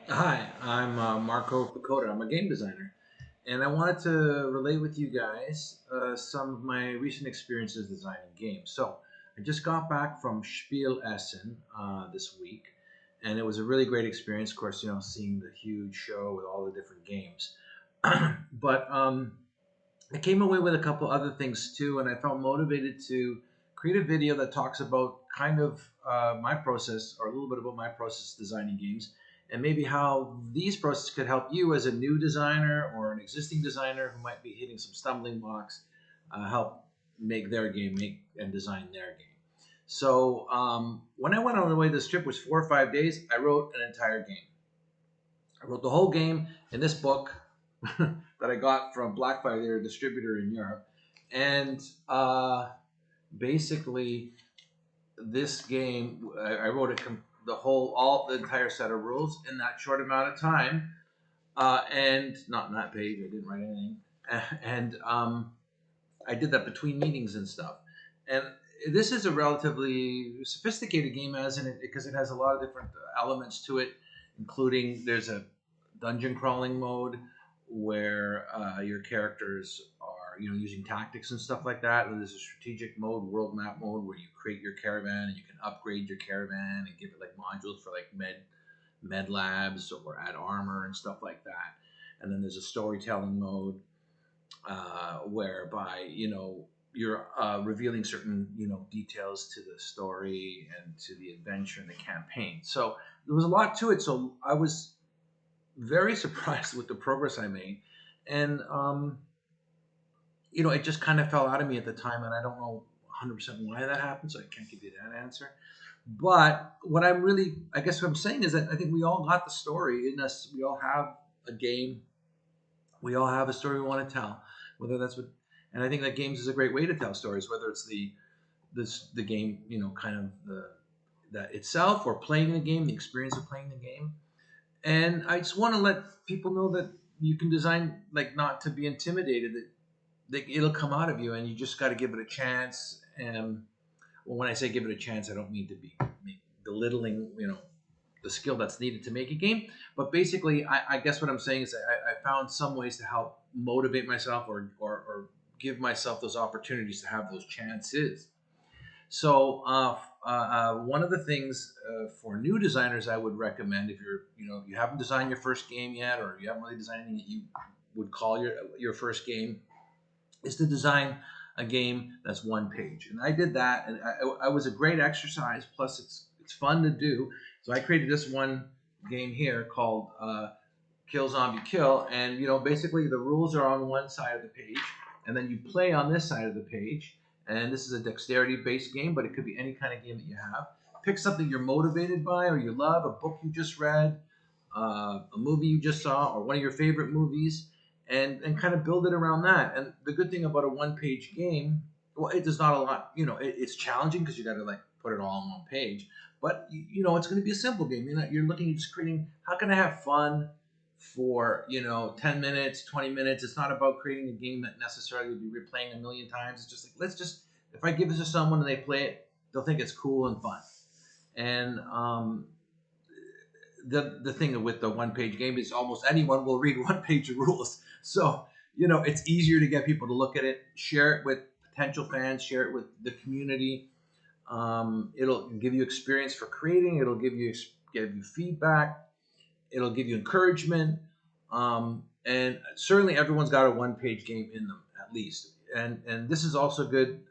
Hi, I'm Marco Pacoda. I'm a game designer, and I wanted to relate with you guys some of my recent experiences designing games. So, I just got back from Spiel Essen this week, and it was a really great experience. Of course, seeing the huge show with all the different games. But I came away with a couple other things too, and I felt motivated to create a video that talks about kind of my process, or a little bit about my process designing games, and maybe how these processes could help you as a new designer or an existing designer who might be hitting some stumbling blocks, help make their game, make and design their game. So when I went on the way, this trip was 4 or 5 days. I wrote an entire game. I wrote the whole game in this book that I got from Blackfire, their distributor in Europe, and basically this game I wrote it the entire set of rules in that short amount of time, and not in that page. I didn't write anything, and I did that between meetings and stuff, and this is a relatively sophisticated game as in it because it has a lot of different elements to it, including there's a dungeon crawling mode where your characters are using tactics and stuff like that. And there's a strategic mode, world map mode, where you create your caravan and you can upgrade your caravan and give it like modules for like med labs or add armor and stuff like that. And then there's a storytelling mode whereby you're revealing certain details to the story and to the adventure and the campaign. So there was a lot to it. So I was very surprised with the progress I made, and it just kind of fell out of me at the time, and I don't know 100% why that happened, so I can't give you that answer. But I guess what I'm saying is that I think we all got the story in us. We all have a game. We all have a story we want to tell, whether that's what, and I think that games is a great way to tell stories, whether it's the game, kind of that itself, or playing the game, the experience of playing the game. And I just want to let people know that you can design like not to be intimidated. That it'll come out of you, and you just got to give it a chance. And well, when I say give it a chance, I don't mean to be belittling, the skill that's needed to make a game. But basically, I guess what I'm saying is that I found some ways to help motivate myself, or give myself those opportunities to have those chances. So one of the things for new designers I would recommend, if you haven't designed your first game yet, or you haven't really designed anything that you would call your first game, is to design a game that's one page. And I did that, and I was a great exercise. Plus, it's fun to do. So I created this one game here called Kill Zombie Kill, and basically the rules are on one side of the page, and then you play on this side of the page. And this is a dexterity based game, but it could be any kind of game that you have. Pick something you're motivated by, or you love, a book you just read, a movie you just saw, or one of your favorite movies, and kind of build it around that. And the good thing about a one page game, well, it does not a lot. It's challenging because you got to like put it all on one page. But it's going to be a simple game. You're looking at just creating. How can I have fun for 10 minutes, 20 minutes? It's not about creating a game that necessarily would be replaying a million times. It's just like, let's just, if I give this to someone and they play it, they'll think it's cool and fun. And the thing with the one page game is almost anyone will read one page of rules. So it's easier to get people to look at it, share it with potential fans, share it with the community. It'll give you experience for creating. It'll give you feedback. It'll give you encouragement. And certainly everyone's got a one page game in them at least. And this is also good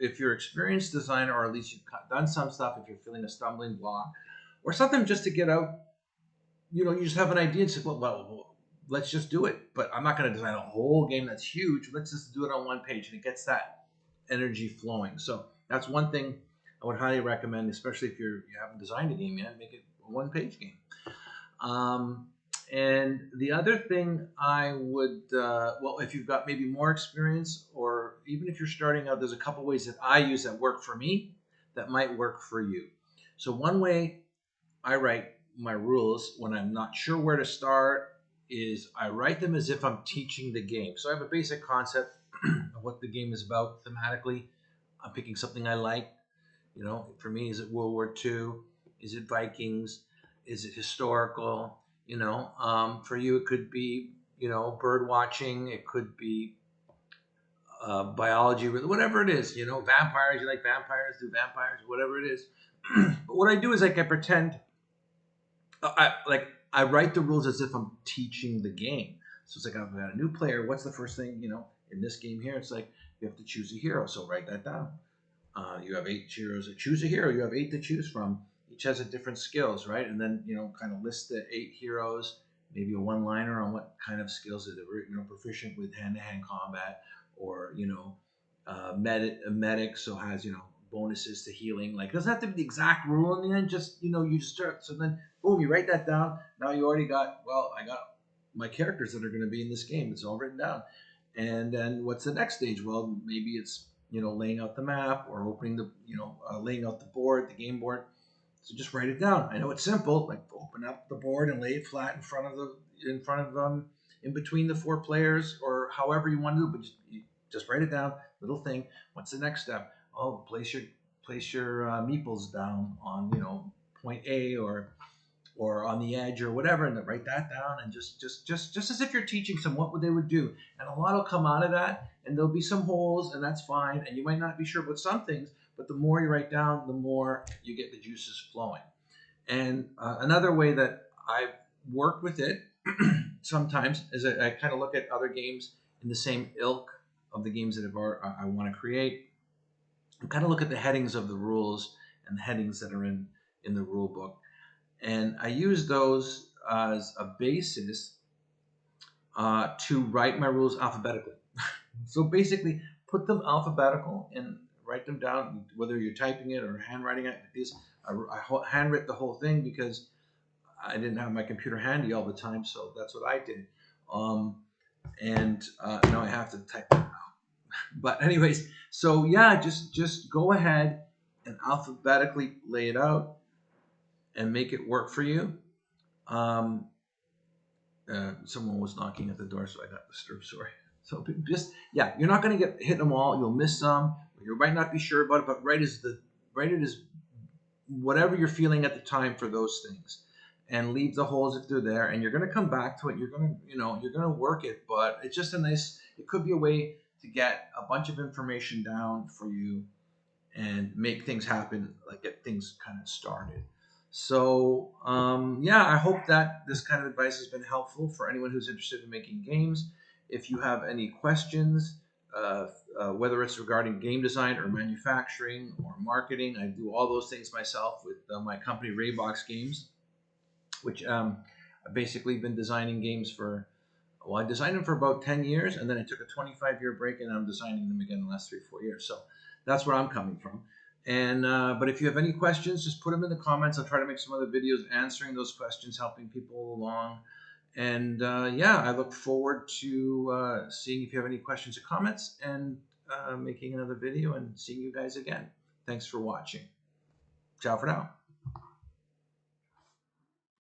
if you're an experienced designer, or at least you've done some stuff. If you're feeling a stumbling block, or something just to get out, you just have an idea and say, well, let's just do it. But I'm not going to design a whole game that's huge. Let's just do it on one page, and it gets that energy flowing. So that's one thing I would highly recommend, especially if you haven't designed a game yet. Make it a one page game. Um, and the other thing I would, well, if you've got maybe more experience, or even if you're starting out, there's a couple ways that I use that work for me that might work for you. So one way I write my rules when I'm not sure where to start is I write them as if I'm teaching the game. So I have a basic concept of what the game is about thematically. I'm picking something I like. For me, is it World War II? Is it Vikings? Is it historical? For you, it could be, bird watching. It could be biology, whatever it is. Vampires. You like vampires? Do vampires? Whatever it is. But what I do is like I pretend, I write the rules as if I'm teaching the game. So it's like I've got a new player. What's the first thing in this game here? It's like you have to choose a hero. So write that down. You have 8 heroes. Choose a hero. You have 8 to choose from. Each has a different skills, right? And then kind of list the 8 heroes. Maybe a one-liner on what kind of skills that they're proficient with hand-to-hand combat, or medic, so has bonuses to healing. Like, it doesn't have to be the exact rule in the end. Just you just start. So then, boom, you write that down. Now you already got. Well, I got my characters that are going to be in this game. It's all written down. And then what's the next stage? Well, maybe it's laying out the map, or opening the laying out the board, the game board. So just write it down. I know it's simple. Like, open up the board and lay it flat in front of them, in between the 4 players, or however you want to do it. But just write it down. Little thing. What's the next step? Oh, place your meeples down on point A, or on the edge, or whatever, and then write that down, and just as if you're teaching someone what they would do. And a lot will come out of that, and there'll be some holes, and that's fine. And you might not be sure about some things, but the more you write down, the more you get the juices flowing. And another way that I've worked with it sometimes is I kind of look at other games in the same ilk of the games that I want to create. I kind of look at the headings of the rules and the headings that are in the rule book, and I use those as a basis to write my rules alphabetically. So basically, put them alphabetical and write them down, whether you're typing it or handwriting it. I handwritten the whole thing because I didn't have my computer handy all the time, so that's what I did. And now I have to type it out. But anyways, so yeah, just go ahead and alphabetically lay it out and make it work for you. Someone was knocking at the door, so I got disturbed. Sorry. So just, yeah, you're not going to hit them all. You'll miss some. You might not be sure about it, but write it as whatever you're feeling at the time for those things, and leave the holes if they're there. And you're going to come back to it. You're going to you're going to work it, but it's just it could be a way to get a bunch of information down for you and make things happen, like get things kind of started. So yeah, I hope that this kind of advice has been helpful for anyone who's interested in making games. If you have any questions, whether it's regarding game design or manufacturing or marketing, I do all those things myself with my company Raybox Games, which I've basically been designing games for. Well, I designed them for about 10 years, and then I took a 25-year break, and I'm designing them again in the last 3-4 years. So that's where I'm coming from. And but if you have any questions, just put them in the comments. I'll try to make some other videos answering those questions, helping people along. And yeah, I look forward to seeing if you have any questions or comments, and making another video and seeing you guys again. Thanks for watching. Ciao for now.